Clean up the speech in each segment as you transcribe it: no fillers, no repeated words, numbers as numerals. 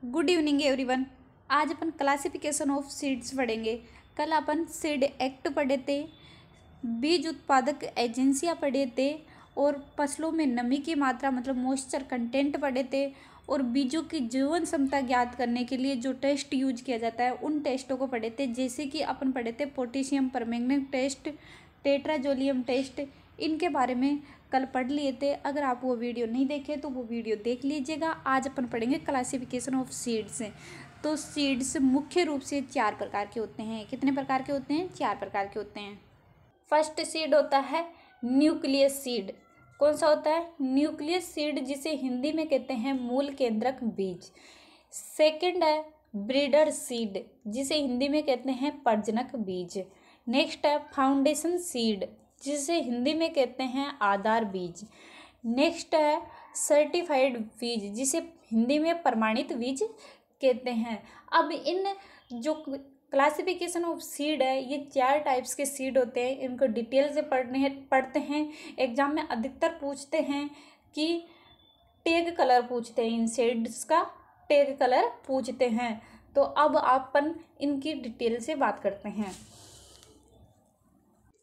Good evening everyone. आज अपन classification of seeds पढ़ेंगे। कल अपन सीड एक्ट पढ़े थे, बीज उत्पादक एजेंसियां पढ़े थे और फसलों में नमी की मात्रा मतलब मॉइस्चर कंटेंट पढ़े थे और बीजों की जीवन क्षमता ज्ञात करने के लिए जो टेस्ट यूज किया जाता है उन टेस्टों को पढ़े थे। जैसे कि अपन पढ़े थे potassium permanganate test, tetrazolium test, इनके बारे में कल पढ़ लिए थे। अगर आप वो वीडियो नहीं देखे तो वो वीडियो देख लीजिएगा। आज अपन पढ़ेंगे क्लासिफिकेशन ऑफ सीड्स। तो सीड्स मुख्य रूप से 4 प्रकार के होते हैं। कितने प्रकार के होते हैं? 4 प्रकार के होते हैं। फर्स्ट सीड होता है न्यूक्लियस सीड। कौन सा होता है? न्यूक्लियस सीड, जिसे हिंदी में कहते हैं मूल केंद्रक बीज। सेकंड है ब्रीडर सीड, जिसे हिंदी में कहते हैं प्रजनक बीज। नेक्स्ट है फाउंडेशन सीड, जिसे हिंदी में कहते हैं आधार बीज। नेक्स्ट है सर्टिफाइड बीज, जिसे हिंदी में प्रमाणित बीज कहते हैं। अब इन जो क्लासिफिकेशन ऑफ सीड है, ये 4 टाइप्स के सीड होते हैं। इनको डिटेल से पढ़ते हैं। एग्जाम में अधिकतर पूछते हैं कि टैग कलर पूछते हैं, इन सीड्स का टैग कलर पूछते हैं। तो अब अपन इनकी डिटेल से बात करते हैं।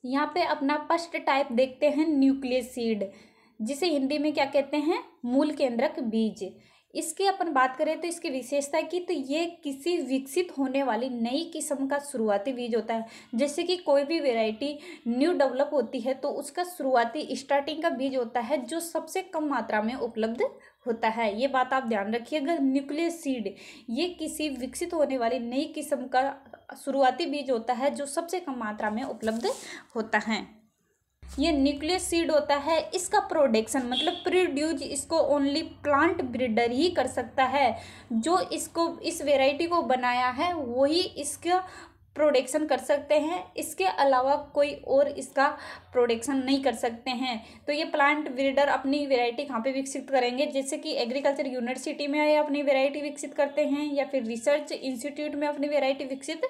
यहाँ पे अपना फर्स्ट टाइप देखते हैं न्यूक्लियस सीड, जिसे हिंदी में क्या कहते हैं? मूल केंद्रक बीज। इसकी अपन बात करें तो इसकी विशेषता की तो ये किसी विकसित होने वाली नई किस्म का शुरुआती बीज होता है। जैसे कि कोई भी वैरायटी न्यू डेवलप होती है तो उसका शुरुआती स्टार्टिंग का बीज होता है जो सबसे कम मात्रा में उपलब्ध होता है। ये बात आप ध्यान रखिएगा। न्यूक्लियस सीड ये किसी विकसित होने वाली नई किस्म का शुरुआती बीज होता है जो सबसे कम मात्रा में उपलब्ध होता है। ये न्यूक्लियस सीड होता है। इसका प्रोडक्शन मतलब प्रोड्यूस इसको ओनली प्लांट ब्रीडर ही कर सकता है। जो इसको इस वैरायटी को बनाया है वही इसका प्रोडक्शन कर सकते हैं। इसके अलावा कोई और इसका प्रोडक्शन नहीं कर सकते हैं। तो ये प्लांट ब्रीडर अपनी वैरायटी कहाँ पे विकसित करेंगे? जैसे कि एग्रीकल्चर यूनिवर्सिटी में ये अपनी वैरायटी विकसित करते हैं या फिर रिसर्च इंस्टीट्यूट में अपनी वैरायटी विकसित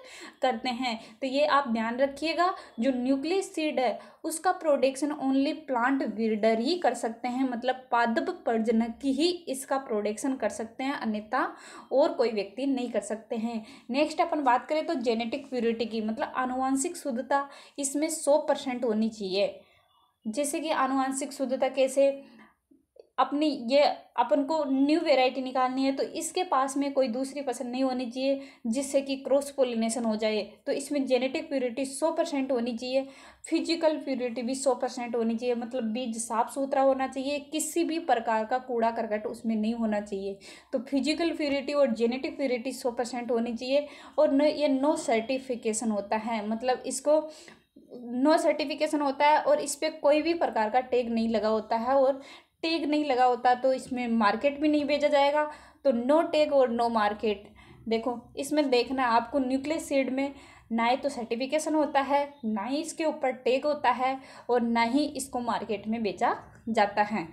करते हैं। तो ये आप ध्यान रखिएगा। जो न्यूक्लियस सीड है उसका प्रोडक्शन ओनली प्लांट ब्रीडर ही कर सकते हैं, मतलब पादप प्रजनक ही इसका प्रोडक्शन कर सकते हैं, अन्यथा और कोई व्यक्ति नहीं कर सकते हैं। नेक्स्ट अपन बात करें तो जेनेटिक प्योरिटी की, मतलब आनुवंशिक शुद्धता इसमें 100% होनी चाहिए। जैसे कि आनुवंशिक शुद्धता कैसे? अपनी ये अपन को न्यू वैरायटी निकालनी है तो इसके पास में कोई दूसरी पसंद नहीं होनी चाहिए जिससे कि क्रॉस पोलिनेशन हो जाए। तो इसमें जेनेटिक प्योरिटी 100% होनी चाहिए। फिजिकल प्योरिटी भी 100% होनी चाहिए, मतलब बीज साफ सुथरा होना चाहिए, किसी भी प्रकार का कूड़ा करकट उसमें नहीं होना चाहिए। तो फिजिकल प्योरिटी और जेनेटिक प्योरिटी 100% होनी चाहिए। और ये नो सर्टिफिकेशन होता है, मतलब इसको नो सर्टिफिकेशन होता है और इस पर कोई भी प्रकार का टैग नहीं लगा होता है। और टैग नहीं लगा होता तो इसमें मार्केट भी नहीं भेजा जाएगा। तो नो टैग और नो मार्केट। देखो इसमें देखना आपको, न्यूक्लियस सीड में ना ही तो सर्टिफिकेशन होता है, ना ही इसके ऊपर टैग होता है और ना ही इसको मार्केट में बेचा जाता है।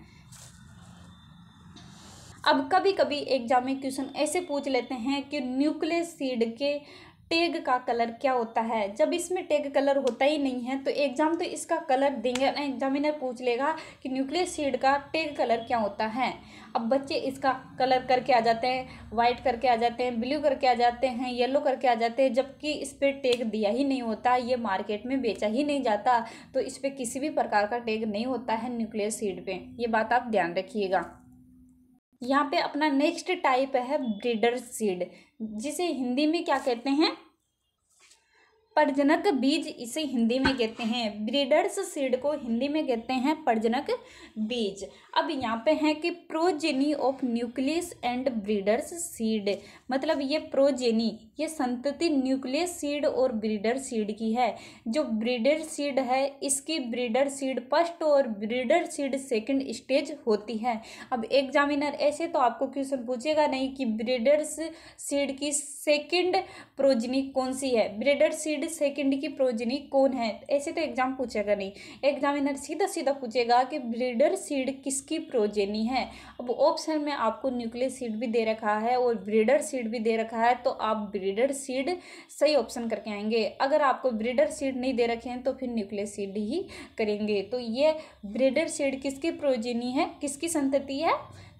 अब कभी कभी एग्जाम में क्वेश्चन ऐसे पूछ लेते हैं कि न्यूक्लियस सीड के टैग का कलर क्या होता है। जब इसमें टैग कलर होता ही नहीं है तो एग्जाम तो इसका कलर देंगे ना, एग्जामिनर पूछ लेगा कि न्यूक्लियस सीड का टैग कलर क्या होता है। अब बच्चे इसका कलर करके आ जाते हैं, वाइट करके आ जाते हैं, ब्लू करके आ जाते हैं, येलो करके आ जाते हैं, जबकि इस पर टैग दिया ही नहीं होता, ये मार्केट में बेचा ही नहीं जाता। तो इस पर किसी भी प्रकार का टैग नहीं होता है न्यूक्लियस सीड पे। ये बात आप ध्यान रखिएगा। यहाँ पे अपना नेक्स्ट टाइप है ब्रीडर सीड, जिसे हिंदी में क्या कहते हैं? प्रजनक बीज इसे हिंदी में कहते हैं। ब्रीडर्स सीड को हिंदी में कहते हैं प्रजनक बीज। अब यहाँ पे है कि progeny of nucleus and breeders seed, मतलब ये प्रोजेनी ये संतति न्यूक्लियस सीड और ब्रीडर सीड की है। जो ब्रीडर सीड है इसकी ब्रीडर सीड फर्स्ट और ब्रीडर सीड सेकंड स्टेज होती है। अब एग्जामिनर ऐसे तो आपको क्वेश्चन पूछेगा नहीं कि ब्रीडर्स सीड की सेकंड प्रोजेनी कौन सी है, ब्रीडर सीड सेकंड की प्रोजेनी कौन है, ऐसे तो एग्जाम पूछेगा नहीं। एग्जामिनर सीधा सीधा पूछेगा कि ब्रीडर सीड किसकी प्रोजेनी है। अब ऑप्शन में आपको न्यूक्लियस सीड भी दे रखा है और ब्रीडर सीड भी दे रखा है, तो आप ब्रीडर सीड सही ऑप्शन करके आएंगे। अगर आपको ब्रीडर सीड नहीं दे रखे हैं तो फिर न्यूक्लियस सीड ही करेंगे। तो ये ब्रीडर सीड किसकी प्रोजेनी है, किसकी संतति है?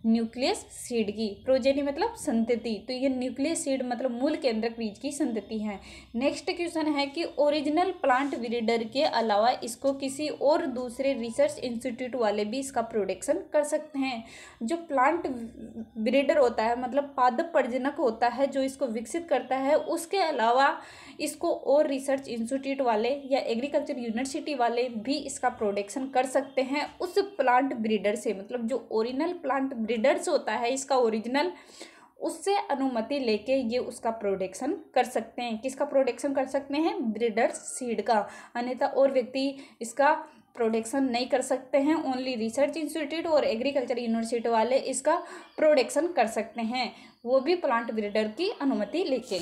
न्यूक्लियस सीड की। प्रोजेनी मतलब संतति, तो ये न्यूक्लियस सीड मतलब मूल केंद्रक बीज की संतति है। नेक्स्ट क्वेश्चन है कि ओरिजिनल प्लांट ब्रीडर के अलावा इसको किसी और दूसरे रिसर्च इंस्टीट्यूट वाले भी इसका प्रोडक्शन कर सकते हैं। जो प्लांट ब्रीडर होता है मतलब पादप प्रजनक होता है जो इसको विकसित करता है, उसके अलावा इसको और रिसर्च इंस्टीट्यूट वाले या एग्रीकल्चर यूनिवर्सिटी वाले भी इसका प्रोडक्शन कर सकते हैं उस प्लांट ब्रीडर से। मतलब जो ओरिजिनल प्लांट ब्रीडर्स होता है इसका ओरिजिनल, उससे अनुमति लेके ये उसका प्रोडक्शन कर सकते हैं। किसका प्रोडक्शन कर सकते हैं? ब्रीडर्स सीड का। अन्यथा और व्यक्ति इसका प्रोडक्शन नहीं कर सकते हैं। ओनली रिसर्च इंस्टीट्यूट और एग्रीकल्चर यूनिवर्सिटी वाले इसका प्रोडक्शन कर सकते हैं, वो भी प्लांट ब्रीडर की अनुमति लेके।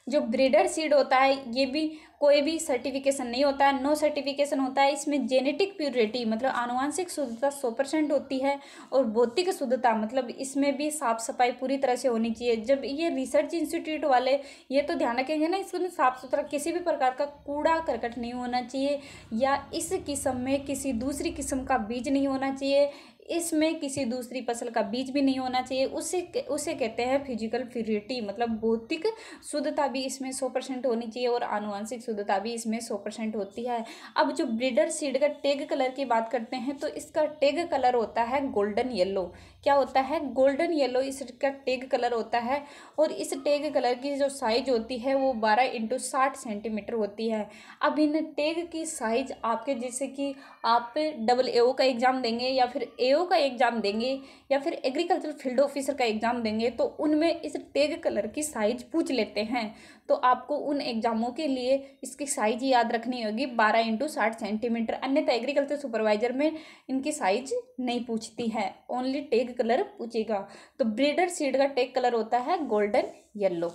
जो ब्रीडर सीड होता है ये भी कोई भी सर्टिफिकेशन नहीं होता है, नो सर्टिफिकेशन होता है। इसमें जेनेटिक प्योरिटी मतलब आनुवांशिक शुद्धता 100% होती है और भौतिक शुद्धता मतलब इसमें भी साफ सफाई पूरी तरह से होनी चाहिए। जब ये रिसर्च इंस्टीट्यूट वाले ये तो ध्यान रखेंगे ना, इसमें साफ सुथरा किसी भी प्रकार का कूड़ा करकट नहीं होना चाहिए, या इस किस्म में किसी दूसरी किस्म का बीज नहीं होना चाहिए, इसमें किसी दूसरी फसल का बीज भी नहीं होना चाहिए। उसे कहते हैं फिजिकल प्योरिटी मतलब भौतिक शुद्धता भी इसमें 100% होनी चाहिए और आनुवंशिक शुद्धता भी इसमें 100% होती है। अब जो ब्रीडर सीड का टैग कलर की बात करते हैं तो इसका टैग कलर होता है गोल्डन येलो। क्या होता है? गोल्डन येलो इसका टैग कलर होता है। और इस टैग कलर की जो साइज होती है वो 12x60 सेंटीमीटर होती है। अब इन टैग की साइज आपके जैसे कि आप AAO का एग्ज़ाम देंगे या फिर AO का एग्ज़ाम देंगे या फिर एग्रीकल्चर फील्ड ऑफिसर का एग्ज़ाम देंगे तो उनमें इस टैग कलर की साइज पूछ लेते हैं। तो आपको उन एग्ज़ामों के लिए इसकी साइज याद रखनी होगी 12x60 सेंटीमीटर। अन्यथा एग्रीकल्चर सुपरवाइजर में इनकी साइज नहीं पूछती है, ओनली टैग कलर पूछेगा। तो ब्रीडर सीड का टैग कलर होता है गोल्डन येलो।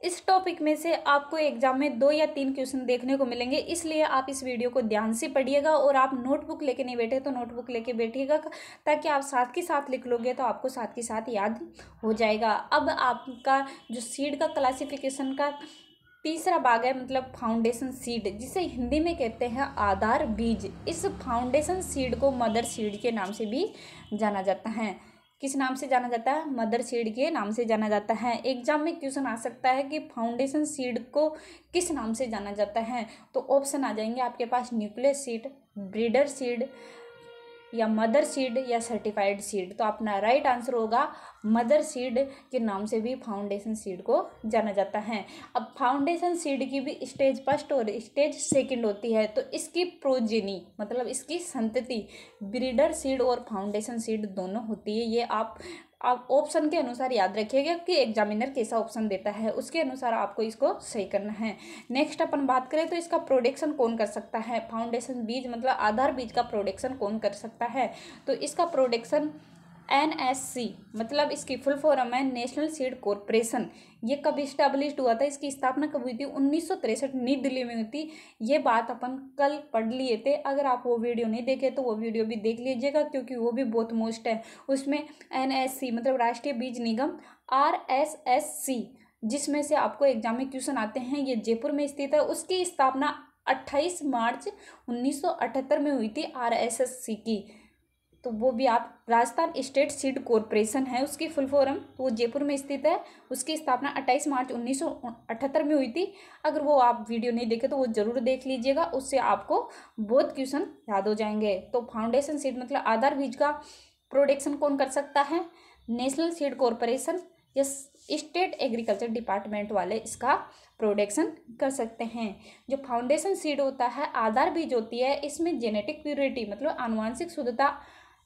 इस टॉपिक में से आपको एग्जाम में 2 या 3 क्वेश्चन देखने को मिलेंगे, इसलिए आप इस वीडियो को ध्यान से पढ़िएगा। और आप नोटबुक लेके नहीं बैठे तो नोटबुक लेके बैठिएगा, ताकि आप साथ के साथ लिख लोगे तो आपको साथ के साथ याद हो जाएगा। अब आपका जो सीड का क्लासिफिकेशन का तीसरा भाग है मतलब फाउंडेशन सीड, जिसे हिंदी में कहते हैं आधार बीज। इस फाउंडेशन सीड को मदर सीड के नाम से भी जाना जाता है। किस नाम से जाना जाता है? मदर सीड के नाम से जाना जाता है। एग्जाम में क्वेश्चन आ सकता है कि फाउंडेशन सीड को किस नाम से जाना जाता है, तो ऑप्शन आ जाएंगे आपके पास न्यूक्लियस सीड, ब्रीडर सीड या मदर सीड या सर्टिफाइड सीड। तो अपना राइट आंसर होगा मदर सीड के नाम से भी फाउंडेशन सीड को जाना जाता है। अब फाउंडेशन सीड की भी स्टेज फर्स्ट और स्टेज सेकंड होती है। तो इसकी प्रोजेनी मतलब इसकी संतति ब्रीडर सीड और फाउंडेशन सीड दोनों होती है। ये आप ऑप्शन के अनुसार याद रखिएगा कि एग्जामिनर कैसा ऑप्शन देता है, उसके अनुसार आपको इसको सही करना है। नेक्स्ट अपन बात करें तो इसका प्रोडक्शन कौन कर सकता है? फाउंडेशन बीज मतलब आधार बीज का प्रोडक्शन कौन कर सकता है? तो इसका प्रोडक्शन NSC मतलब इसकी फुल फॉर्म है नेशनल सीड कॉरपोरेशन। ये कब इस्टेब्लिश्ड हुआ था? इसकी स्थापना कब हुई थी? 1963 नई दिल्ली में हुई थी। ये बात अपन कल पढ़ लिए थे। अगर आप वो वीडियो नहीं देखे तो वो वीडियो भी देख लीजिएगा, क्योंकि वो भी बहुत मोस्ट है। उसमें NSC मतलब राष्ट्रीय बीज निगम, RSSC जिसमें से आपको एग्जाम में क्वेश्चन आते हैं, ये जयपुर में स्थित है। उसकी स्थापना 28 मार्च 1978 में हुई थी RSSC की। तो वो भी आप राजस्थान स्टेट सीड कॉरपोरेशन है उसकी फुल फॉर्म, तो वो जयपुर में स्थित है। उसकी स्थापना 28 मार्च 1978 में हुई थी। अगर वो आप वीडियो नहीं देखे तो वो जरूर देख लीजिएगा, उससे आपको बहुत क्वेश्चन याद हो जाएंगे। तो फाउंडेशन सीड मतलब आधार बीज का प्रोडक्शन कौन कर सकता है? नेशनल सीड कॉरपोरेशन या स्टेट एग्रीकल्चर डिपार्टमेंट वाले इसका प्रोडक्शन कर सकते हैं। जो फाउंडेशन सीड होता है आधार बीज होती है, इसमें जेनेटिक प्योरिटी मतलब आनुवंशिक शुद्धता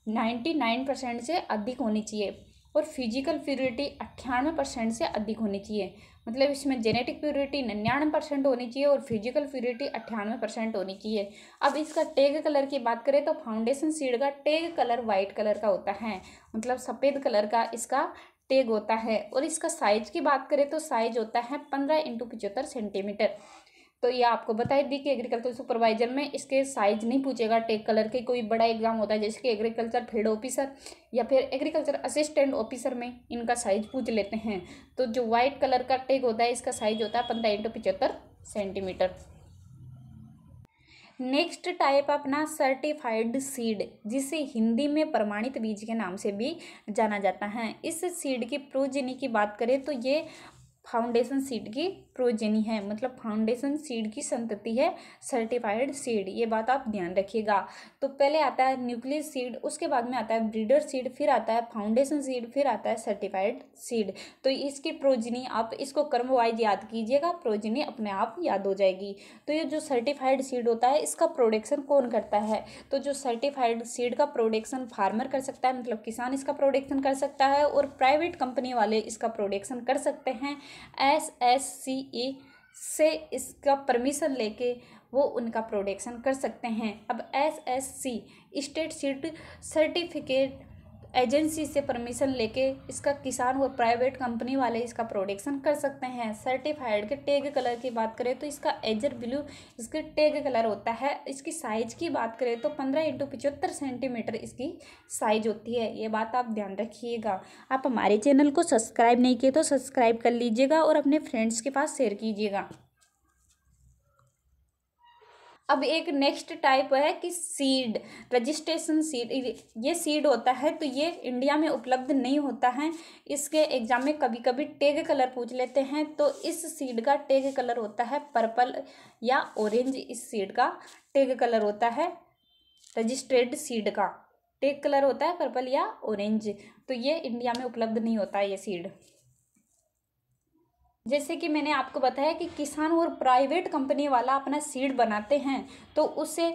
99% से अधिक होनी चाहिए और फिजिकल प्योरिटी 98% से अधिक होनी चाहिए। मतलब इसमें जेनेटिक प्योरिटी 99% होनी चाहिए और फिजिकल प्योरिटी 98% होनी चाहिए। अब इसका टैग कलर की बात करें तो फाउंडेशन सीड का टैग कलर वाइट कलर का होता है, मतलब सफ़ेद कलर का इसका टैग होता है। और इसका साइज की बात करें तो साइज होता है 15x75 सेंटीमीटर। तो ये आपको बताई दी कि एग्रीकल्चर सुपरवाइजर में इसके साइज नहीं पूछेगा टैग कलर के। कोई बड़ा एग्जाम होता है जैसे कि एग्रीकल्चर फील्ड ऑफिसर या फिर एग्रीकल्चर असिस्टेंट ऑफिसर में इनका साइज पूछ लेते हैं। तो जो वाइट कलर का टैग होता है इसका साइज होता है 15x75 सेंटीमीटर। नेक्स्ट टाइप अपना सर्टिफाइड सीड, जिसे हिंदी में प्रमाणित बीज के नाम से भी जाना जाता है। इस सीड की प्रोजेनी की बात करें तो ये फाउंडेशन सीड की प्रोजेनी है, मतलब फाउंडेशन सीड की संतति है सर्टिफाइड सीड। ये बात आप ध्यान रखिएगा। तो पहले आता है न्यूक्लियस सीड, उसके बाद में आता है ब्रीडर सीड, फिर आता है फाउंडेशन सीड, फिर आता है सर्टिफाइड सीड। तो इसकी प्रोजेनी आप इसको क्रम वाइज याद कीजिएगा, प्रोजेनी अपने आप याद हो जाएगी। तो ये जो सर्टिफाइड सीड होता है इसका प्रोडक्शन कौन करता है? तो जो सर्टिफाइड सीड का प्रोडक्शन फार्मर कर सकता है, मतलब किसान इसका प्रोडक्शन कर सकता है, और प्राइवेट कंपनी वाले इसका प्रोडक्शन कर सकते हैं। SSCE से इसका परमिशन लेके वो उनका प्रोडक्शन कर सकते हैं। अब SSC state seed certificate agency से परमिशन लेके इसका किसान और प्राइवेट कंपनी वाले इसका प्रोडक्शन कर सकते हैं। सर्टिफाइड के टैग कलर की बात करें तो इसका एजर ब्लू इसके टैग कलर होता है। इसकी साइज की बात करें तो 15x75 सेंटीमीटर इसकी साइज होती है। ये बात आप ध्यान रखिएगा। आप हमारे चैनल को सब्सक्राइब नहीं किए तो सब्सक्राइब कर लीजिएगा और अपने फ्रेंड्स के पास शेयर कीजिएगा। अब एक नेक्स्ट टाइप है कि सीड रजिस्ट्रेशन सीड। ये सीड होता है तो ये इंडिया में उपलब्ध नहीं होता है। इसके एग्जाम में कभी कभी टैग कलर पूछ लेते हैं, तो इस सीड का टैग कलर होता है पर्पल या ऑरेंज। इस सीड का टैग कलर होता है, रजिस्ट्रेड सीड का टैग कलर होता है पर्पल या ऑरेंज। तो ये इंडिया में उपलब्ध नहीं होता है ये सीड। जैसे कि मैंने आपको बताया कि किसान और प्राइवेट कंपनी वाला अपना सीड बनाते हैं तो उसे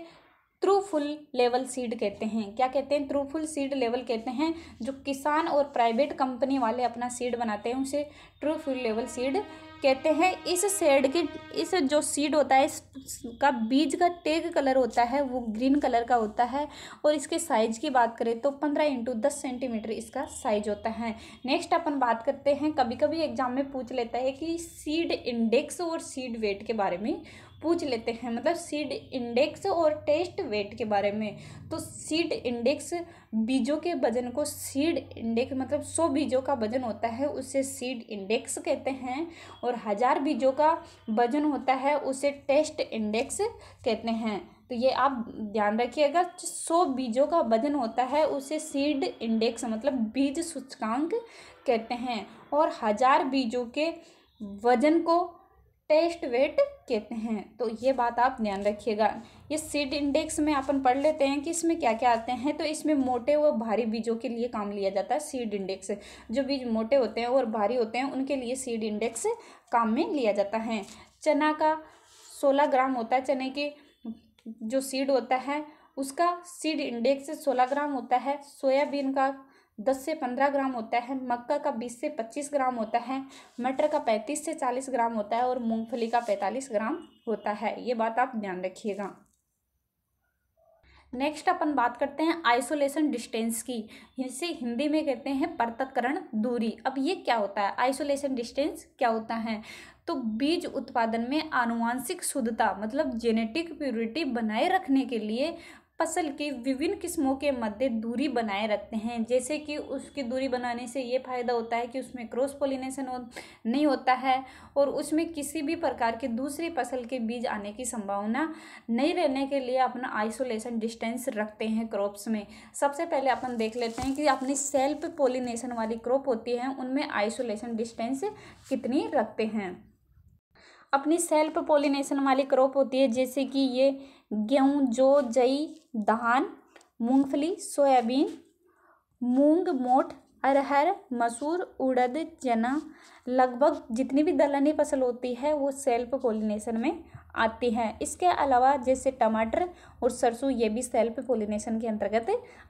ट्रूफुल लेवल सीड कहते हैं। क्या कहते हैं? ट्रूफुल सीड लेवल कहते हैं। जो किसान और प्राइवेट कंपनी वाले अपना सीड बनाते हैं उसे ट्रूफुल लेवल सीड कहते हैं। इस सीड की इस जो सीड होता है इसका बीज का टैग कलर होता है वो ग्रीन कलर का होता है, और इसके साइज की बात करें तो 15x10 सेंटीमीटर इसका साइज होता है। नेक्स्ट अपन बात करते हैं, कभी कभी एग्जाम में पूछ लेता है कि सीड इंडेक्स और सीड वेट के बारे में पूछ लेते हैं, मतलब सीड इंडेक्स और टेस्ट वेट के बारे में। तो सीड इंडेक्स बीजों के वजन को सीड इंडेक्स मतलब 100 बीजों का वजन होता है उसे सीड इंडेक्स कहते हैं, और 1000 बीजों का वजन होता है उसे टेस्ट इंडेक्स कहते हैं। तो ये आप ध्यान रखिएगा, 100 बीजों का वजन होता है उसे सीड इंडेक्स मतलब बीज सूचकांक कहते हैं, और 1000 बीजों के वजन को टेस्ट वेट कहते हैं। तो ये बात आप ध्यान रखिएगा। ये सीड इंडेक्स में अपन पढ़ लेते हैं कि इसमें क्या क्या आते हैं। तो इसमें मोटे व भारी बीजों के लिए काम लिया जाता है सीड इंडेक्स। जो बीज मोटे होते हैं और भारी होते हैं उनके लिए सीड इंडेक्स काम में लिया जाता है। चना का 16 ग्राम होता है, चने के जो सीड होता है उसका सीड इंडेक्स 16 ग्राम होता है। सोयाबीन का 10 से 15 ग्राम होता है। मक्का का 20 से 25 ग्राम होता है। मटर का 35 से 40 ग्राम होता है, और मूंगफली का 45 ग्राम होता है। ये बात आप ध्यान रखिएगा। नेक्स्ट अपन बात करते हैं आइसोलेशन डिस्टेंस की, इसे हिंदी में कहते हैं पृथक्करण दूरी। अब ये क्या होता है? आइसोलेशन डिस्टेंस क्या होता है? तो बीज उत्पादन में आनुवांशिक शुद्धता मतलब जेनेटिक प्योरिटी बनाए रखने के लिए फसल की विभिन्न किस्मों के मध्य दूरी बनाए रखते हैं। जैसे कि उसकी दूरी बनाने से ये फायदा होता है कि उसमें क्रॉस पोलिनेशन नहीं होता है, और उसमें किसी भी प्रकार की दूसरी फसल के बीज आने की संभावना नहीं रहने के लिए अपना आइसोलेशन डिस्टेंस रखते हैं क्रॉप्स में। सबसे पहले अपन देख लेते हैं कि अपनी सेल्फ पोलिनेशन वाली क्रॉप होती है उनमें आइसोलेशन डिस्टेंस कितनी रखते हैं। अपनी सेल्फ पोलिनेशन वाली क्रॉप होती है जैसे कि ये गेहूँ, जौ, जई, धान, मूंगफली, सोयाबीन, मूंग, मोठ, अरहर, मसूर, उड़द, चना, लगभग जितनी भी दलहनी फसल होती है वो सेल्फ पोलिनेशन में आती है। इसके अलावा जैसे टमाटर और सरसों ये भी सेल्फ पोलिनेशन के अंतर्गत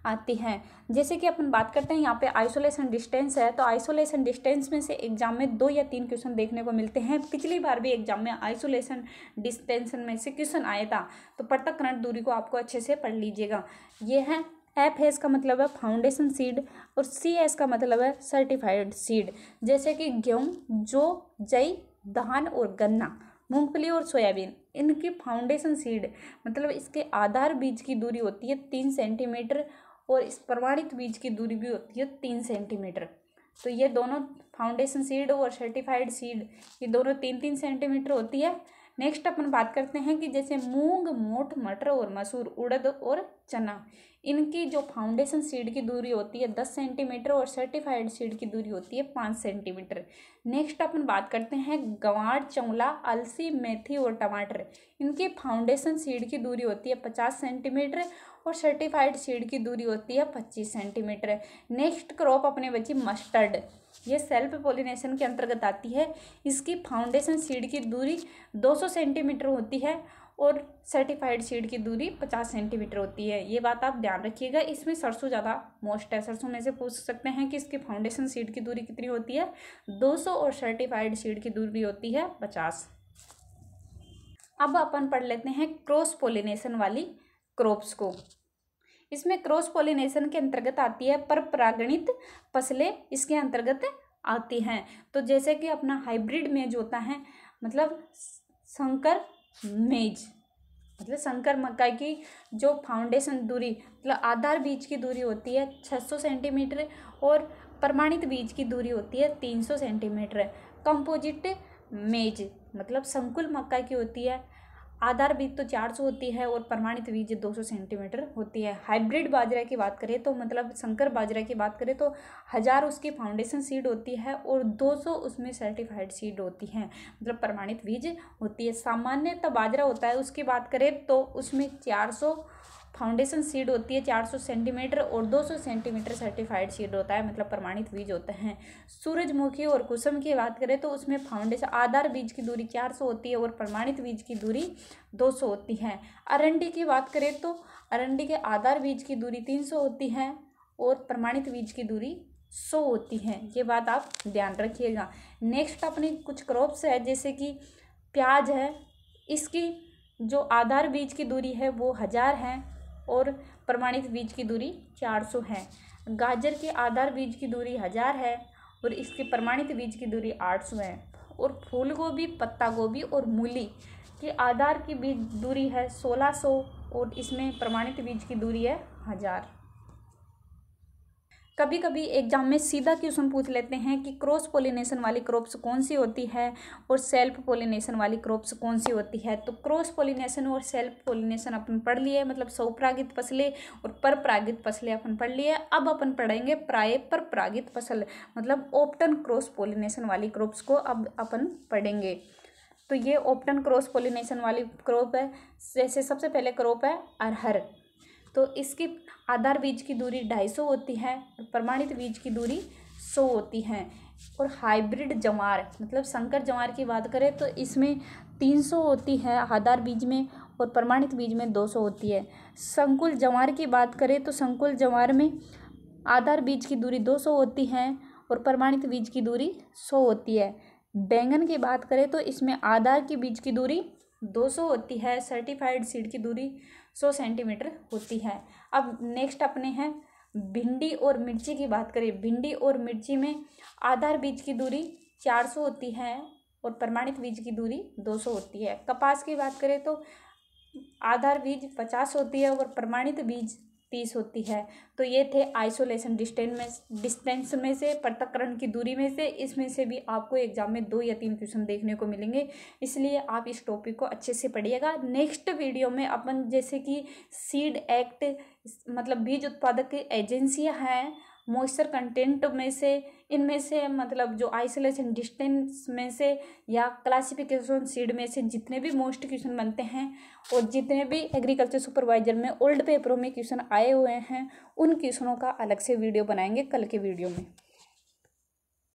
आती हैं। जैसे कि अपन बात करते हैं यहाँ पे आइसोलेशन डिस्टेंस है, तो आइसोलेशन डिस्टेंस में से एग्जाम में 2 या 3 क्वेश्चन देखने को मिलते हैं। पिछली बार भी एग्जाम में आइसोलेशन डिस्टेंस में से क्वेश्चन आया था, तो पृथक्करण दूरी को आपको अच्छे से पढ़ लीजिएगा। ये है FS का मतलब है फाउंडेशन सीड, और CS का मतलब है सर्टिफाइड सीड। जैसे कि गेहूँ, जौ, जई, धान और गन्ना, मूंगफली और सोयाबीन, इनकी फाउंडेशन सीड मतलब इसके आधार बीज की दूरी होती है 3 सेंटीमीटर, और इस प्रमाणित बीज की दूरी भी होती है 3 सेंटीमीटर। तो ये दोनों फाउंडेशन सीड और सर्टिफाइड सीड ये दोनों 3-3 सेंटीमीटर होती है। नेक्स्ट अपन बात करते हैं कि जैसे मूंग, मोठ, मटर और मसूर, उड़द और चना, इनकी जो फाउंडेशन सीड की दूरी होती है 10 सेंटीमीटर और सर्टिफाइड सीड की दूरी होती है 5 सेंटीमीटर। नेक्स्ट अपन बात करते हैं गंवार, चौला, अलसी, मेथी और टमाटर, इनकी फाउंडेशन सीड की दूरी होती है 50 सेंटीमीटर और सर्टिफाइड सीड की दूरी होती है 25 सेंटीमीटर। नेक्स्ट क्रॉप अपने बची मस्टर्ड, ये सेल्फ पोलिनेशन के अंतर्गत आती है। इसकी फाउंडेशन सीड की दूरी 200 सेंटीमीटर होती है और सर्टिफाइड सीड की दूरी 50 सेंटीमीटर होती है। ये बात आप ध्यान रखिएगा। इसमें सरसों ज़्यादा मोस्ट है, सरसों में से पूछ सकते हैं कि इसकी फाउंडेशन सीड की दूरी कितनी होती है, 200 और सर्टिफाइड सीड की दूरी होती है 50। अब अपन पढ़ लेते हैं क्रॉस पोलिनेशन वाली क्रॉप्स को। इसमें क्रॉस पोलिनेशन के अंतर्गत आती है पर परागणित फसलें इसके अंतर्गत आती हैं। तो जैसे कि अपना हाइब्रिड मेज होता है, मतलब संकर मेज, मतलब संकर मक्का की जो फाउंडेशन दूरी मतलब आधार बीज की दूरी होती है 600 सेंटीमीटर और प्रमाणित बीज की दूरी होती है 300 सेंटीमीटर। कंपोजिट मेज मतलब संकुल मक्का की होती है, आधार बीज तो 400 होती है और प्रमाणित बीज 200 सेंटीमीटर होती है। हाइब्रिड बाजरा की बात करें तो मतलब संकर बाजरा की बात करें तो 1000 उसकी फाउंडेशन सीड होती है और 200 उसमें सर्टिफाइड सीड होती है, मतलब प्रमाणित बीज होती है। सामान्यतः बाजरा होता है उसकी बात करें तो उसमें 400 फाउंडेशन सीड होती है 400 सेंटीमीटर और 200 सेंटीमीटर सर्टिफाइड सीड होता है, मतलब प्रमाणित बीज होते हैं। सूरजमुखी और कुसुम की बात करें तो उसमें फाउंडेशन आधार बीज की दूरी 400 होती है और प्रमाणित बीज की दूरी 200 होती है। अरंडी की बात करें तो अरंडी के आधार बीज की दूरी 300 होती है और प्रमाणित बीज की दूरी 100 होती है। ये बात आप ध्यान रखिएगा। नेक्स्ट अपनी कुछ क्रॉप्स है जैसे कि प्याज है, इसकी जो आधार बीज की दूरी है वो 1000 है और प्रमाणित बीज की दूरी 400 है। गाजर के आधार बीज की दूरी 1000 है और इसके प्रमाणित बीज की दूरी 800 है। और फूल गोभी, पत्ता गोभी और मूली की आधार की बीज दूरी है 1600 और इसमें प्रमाणित बीज की दूरी है 1000। कभी कभी एग्जाम में सीधा क्वेश्चन पूछ लेते हैं कि क्रॉस पोलिनेशन वाली क्रॉप्स कौन सी होती है और सेल्फ पोलिनेशन वाली क्रॉप्स कौन सी होती है। तो क्रॉस पोलिनेशन और सेल्फ पोलिनेशन अपन पढ़ लिए, मतलब स्वपरागित फसलें और परपरागित फसलें अपन पढ़ लिए। अब अपन पढ़ेंगे प्राय परपरागित फसल, मतलब ओप्टन क्रॉस पोलिनेशन वाली क्रॉप्स को अब अपन पढ़ेंगे। तो ये ओप्टन क्रॉस पोलिनेशन वाली क्रॉप है। जैसे सबसे पहले क्रॉप है अरहर, तो इसकी आधार बीज की दूरी 250 होती है और प्रमाणित बीज की दूरी 100 होती है। और हाइब्रिड जवार मतलब संकर जवार की बात करें तो इसमें 300 होती है आधार बीज में और प्रमाणित बीज में 200 होती है। संकुल जवार की बात करें तो संकुल जवार में आधार बीज की दूरी 200 होती है और प्रमाणित बीज की दूरी 100 होती है। बैंगन की बात करें तो इसमें आधार की बीज की दूरी 200 होती है, सर्टिफाइड सीड की दूरी 100 सेंटीमीटर होती है। अब नेक्स्ट अपने हैं भिंडी और मिर्ची की बात करें। भिंडी और मिर्ची में आधार बीज की दूरी 400 होती है और प्रमाणित बीज की दूरी 200 होती है। कपास की बात करें तो आधार बीज 50 होती है और प्रमाणित बीज 30 होती है। तो ये थे आइसोलेशन डिस्टेंस में से, पृथक्करण की दूरी में से। इसमें से भी आपको एग्जाम में 2 या 3 क्वेश्चन देखने को मिलेंगे, इसलिए आप इस टॉपिक को अच्छे से पढ़िएगा। नेक्स्ट वीडियो में अपन जैसे कि सीड एक्ट मतलब बीज उत्पादक एजेंसियां हैं, मॉइस्चर कंटेंट में से, इनमें से मतलब जो आइसोलेशन डिस्टेंस में से या क्लासिफिकेशन सीड में से जितने भी मोस्ट क्वेश्चन बनते हैं और जितने भी एग्रीकल्चर सुपरवाइजर में ओल्ड पेपरों में क्वेश्चन आए हुए हैं उन क्वेश्चनों का अलग से वीडियो बनाएंगे कल के वीडियो में।